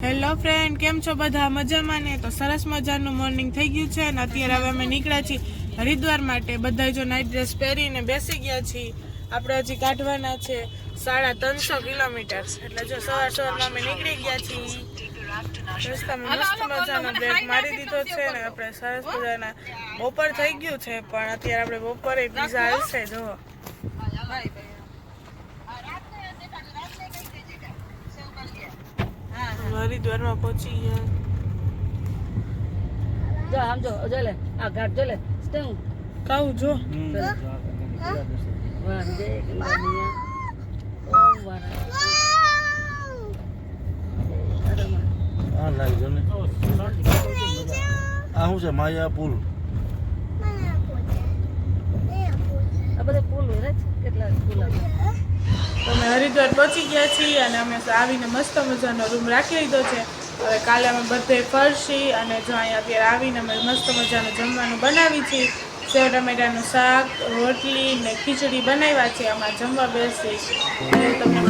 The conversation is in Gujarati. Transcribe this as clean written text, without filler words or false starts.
હેલો ફ્રેન્ડ, કેમ છો બધા? મજામાં ને? તો સરસ મજાનું મોર્નિંગ થઈ ગયું છે અને અત્યારે હવે અમે નીકળ્યા છીએ હરિદ્વાર માટે. બધા જો નાઇટ ડ્રેસ પહેરીને બેસી ગયા છીએ. આપણે હજી કાઢવાના છે 350 કિલોમીટર, એટલે જો સવારમાં અમે નીકળી ગયા છીએ. રસ્તામાં મસ્ત મજાનો બ્રેક મારી દીધો છે ને આપણે સરસ મજાના બપોર થઈ ગયું છે, પણ અત્યારે આપણે બપોરે પીઝા આવશે. જો હરિદ્વારમાં પહોંચી ગયા. જો આમ જો જો લે આ ઘાટ જો લે સ્ટેંગ કાઉ જો વંદે કલ્યાણિયા ઓમ વારા આ લાઈ જો ને આ શું છે? માયા પુલ. આ બધા પુલ હોય છે, કેટલા પુલ તો અમે હરિદ્વાર પહોંચી ગયા છીએ અને અમે આવીને મસ્ત મજાનો રૂમ રાખી લીધો છે. હવે કાલે અમે બધે ફરશી અને જો અહીંયા અત્યારે આવીને અમે મસ્ત મજાનું જમવાનું બનાવી છીએ. સેવ ટમેટાનું શાક, રોટલી ને ખીચડી બનાવ્યા છે. આમાં જમવા બેસી તમને